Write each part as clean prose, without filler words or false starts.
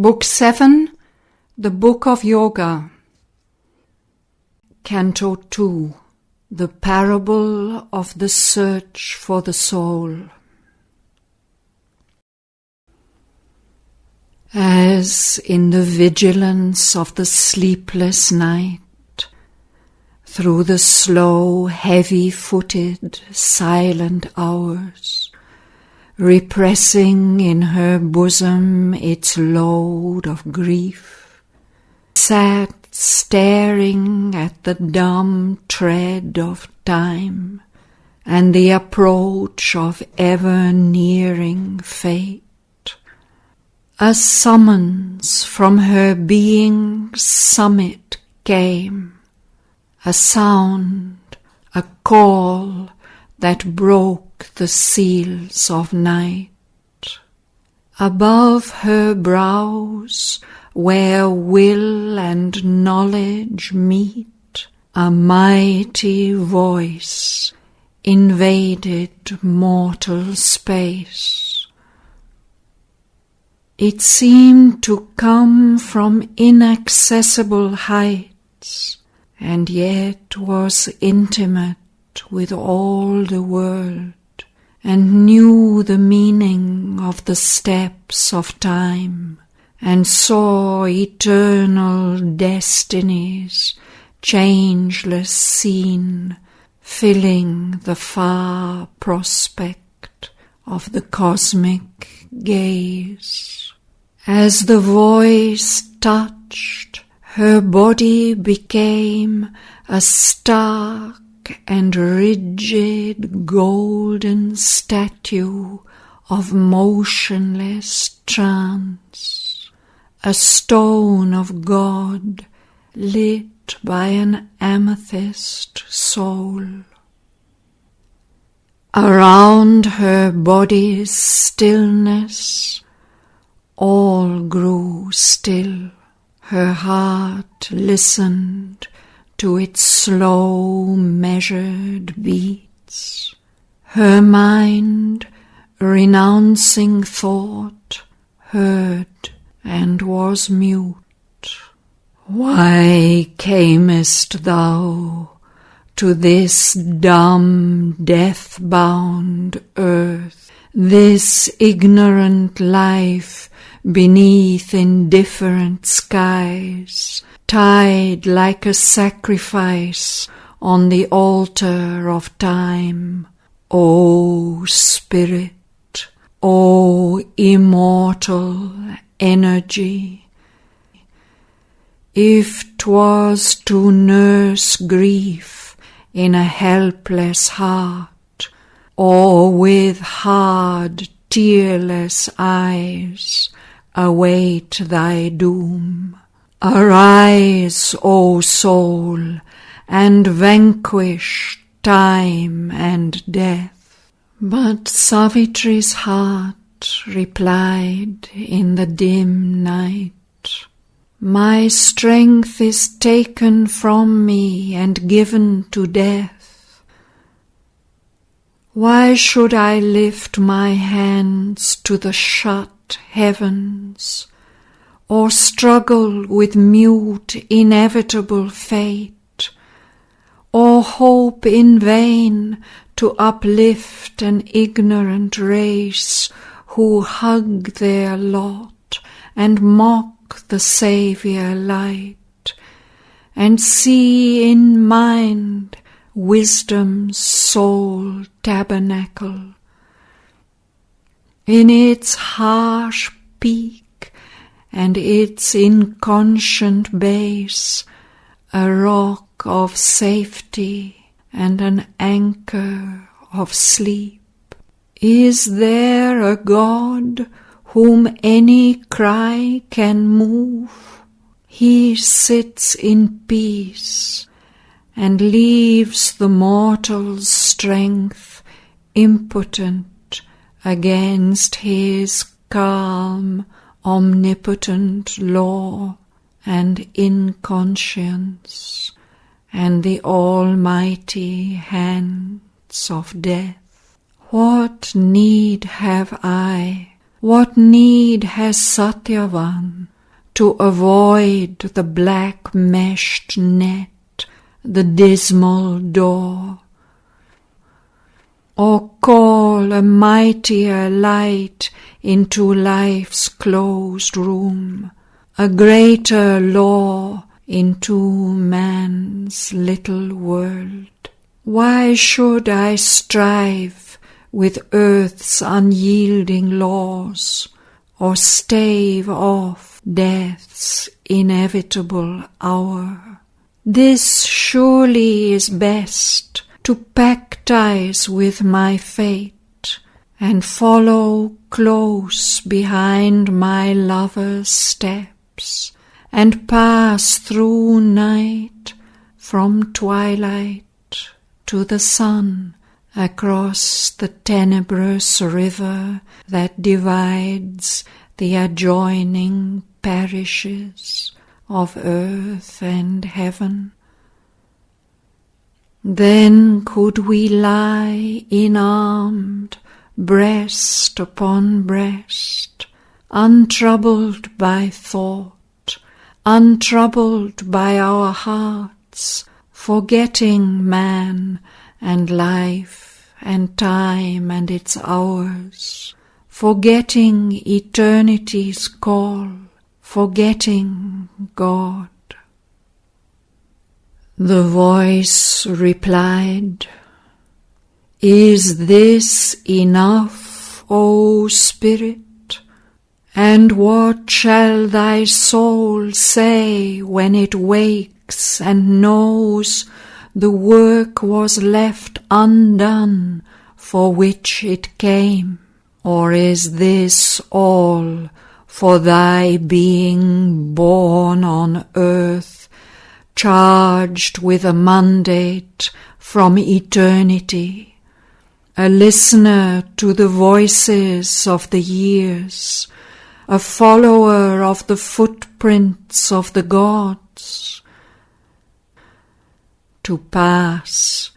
Book 7, The Book of Yoga. Canto 2, The Parable of the Search for the Soul. As in the vigilance of the sleepless night, through the slow, heavy-footed, silent hours, repressing in her bosom its load of grief, sat staring at the dumb tread of time and the approach of ever-nearing fate. A summons from her being's summit came, a sound, a call that broke the seals of night. Above her brows, where will and knowledge meet, a mighty voice invaded mortal space. It seemed to come from inaccessible heights, and yet was intimate with all the world, and knew the meaning of the steps of time, and saw eternal destinies, changeless seen, filling the far prospect of the cosmic gaze. As the voice touched, her body became a stark and rigid golden statue of motionless trance, a stone of God lit by an amethyst soul. Around her body's stillness all grew still. Her heart listened to its slow measured beats. Her mind, renouncing thought, heard and was mute. Why camest thou to this dumb, death-bound earth, this ignorant life beneath indifferent skies, tied like a sacrifice on the altar of time? O Spirit, O immortal energy, if 'twas to nurse grief in a helpless heart, or with hard, tearless eyes await thy doom, arise, O soul, and vanquish time and death. But Savitri's heart replied in the dim night, my strength is taken from me and given to death. Why should I lift my hands to the shut heavens, or struggle with mute inevitable fate, or hope in vain to uplift an ignorant race who hug their lot and mock the Saviour light, and see in mind wisdom's sole tabernacle, in its harsh peak and its inconscient base, a rock of safety and an anchor of sleep? Is there a God whom any cry can move? He sits in peace and leaves the mortal's strength impotent against his calm, omnipotent law and inconscience and the almighty hands of death. What need have I? What need has Shraddhavan to avoid the black meshed net, the dismal door, or call a mightier light into life's closed room, a greater law into man's little world. Why should I strive with earth's unyielding laws, or stave off death's inevitable hour? This surely is best, to pactize with my fate, and follow close behind my lover's steps, and pass through night from twilight to the sun, across the tenebrous river that divides the adjoining parishes of earth and heaven. Then could we lie enarmed, breast upon breast, untroubled by thought, untroubled by our hearts, forgetting man and life and time and its hours, forgetting eternity's call, forgetting God. The voice replied, "Is this enough, O Spirit? And what shall thy soul say when it wakes and knows the work was left undone for which it came? Or is this all for thy being born on earth, charged with a mandate from eternity, a listener to the voices of the years, a follower of the footprints of the gods, to pass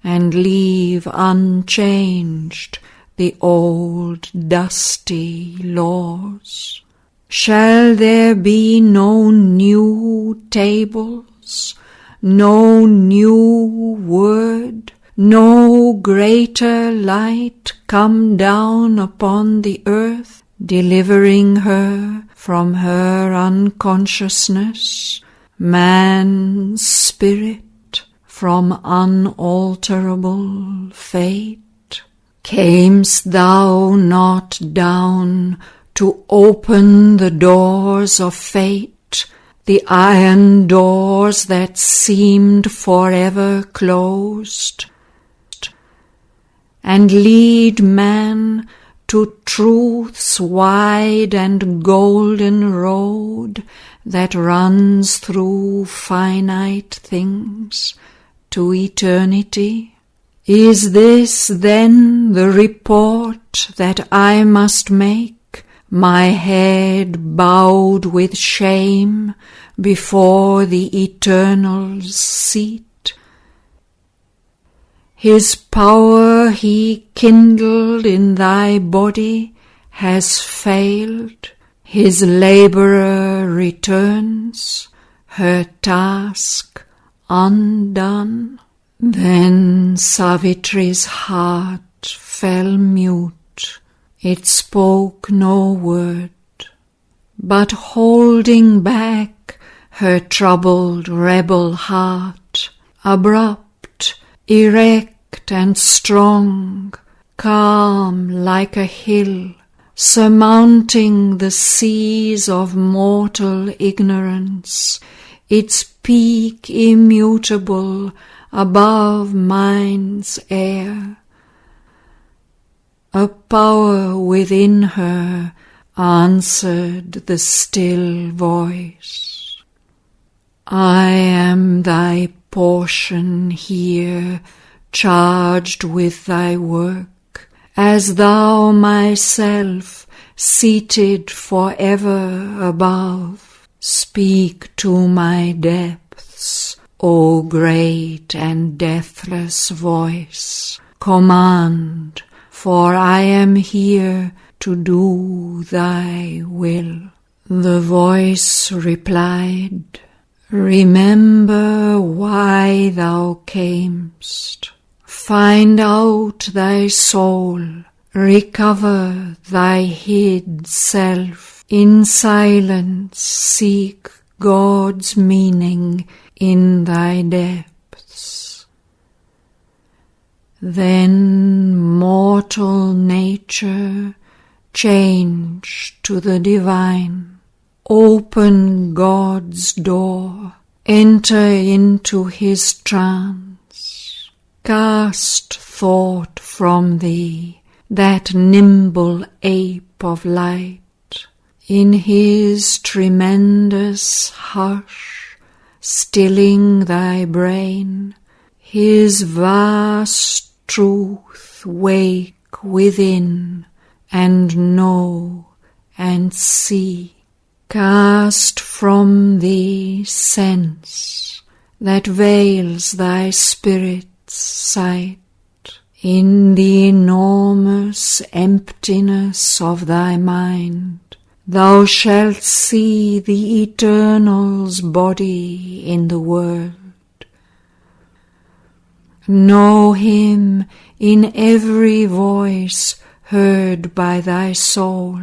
and leave unchanged the old dusty laws? Shall there be no new tables, no new word, no greater light come down upon the earth, delivering her from her unconsciousness, man's spirit from unalterable fate? Camest thou not down to open the doors of fate, the iron doors that seemed forever closed, and lead man to truth's wide and golden road that runs through finite things to eternity? Is this then the report that I must make, my head bowed with shame before the Eternal's seat? His power he kindled in thy body has failed, his labourer returns, her task undone. Then Savitri's heart fell mute, it spoke no word, but holding back her troubled rebel heart, abrupt, erect and strong, calm like a hill, surmounting the seas of mortal ignorance, its peak immutable above mind's air. A power within her answered the still voice. I am thy portion here, charged with thy work, as thou myself, seated forever above. Speak to my depths, O great and deathless voice. Command, for I am here to do thy will. The voice replied, "Remember why thou camest. Find out thy soul, recover thy hid self. In silence seek God's meaning in thy depths. Then mortal nature change to the divine. Open God's door, enter into his trance. Cast thought from thee, that nimble ape of light. In his tremendous hush, stilling thy brain, his vast truth wake within, and know and see. Cast from thee sense that veils thy spirit's sight. In the enormous emptiness of thy mind, thou shalt see the Eternal's body in the world. Know him in every voice heard by thy soul.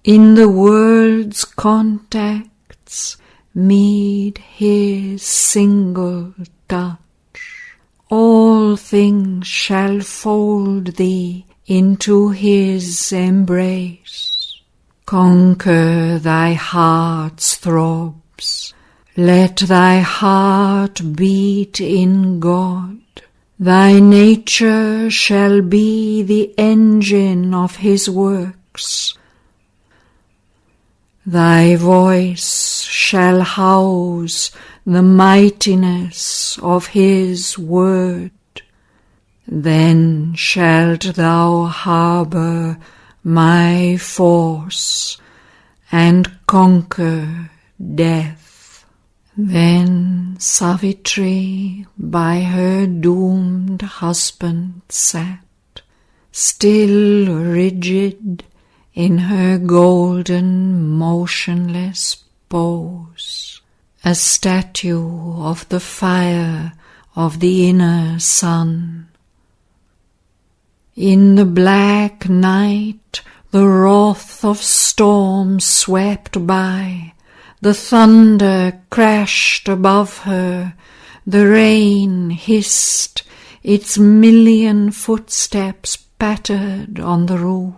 In the world's contacts meet his single touch. All things shall fold thee into his embrace. Conquer thy heart's throbs. Let thy heart beat in God. Thy nature shall be the engine of his works. Thy voice shall house the mightiness of his word. Then shalt thou harbour my force and conquer death. Then Savitri by her doomed husband sat, still rigid in her golden motionless pose, a statue of the fire of the inner sun. In the black night the wrath of storm swept by, the thunder crashed above her, the rain hissed, its million footsteps pattered on the roof.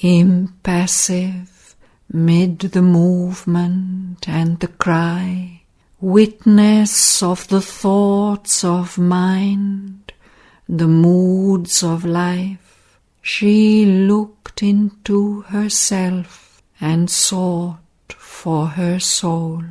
Impassive, mid the movement and the cry, witness of the thoughts of mind, the moods of life, she looked into herself and sought for her soul.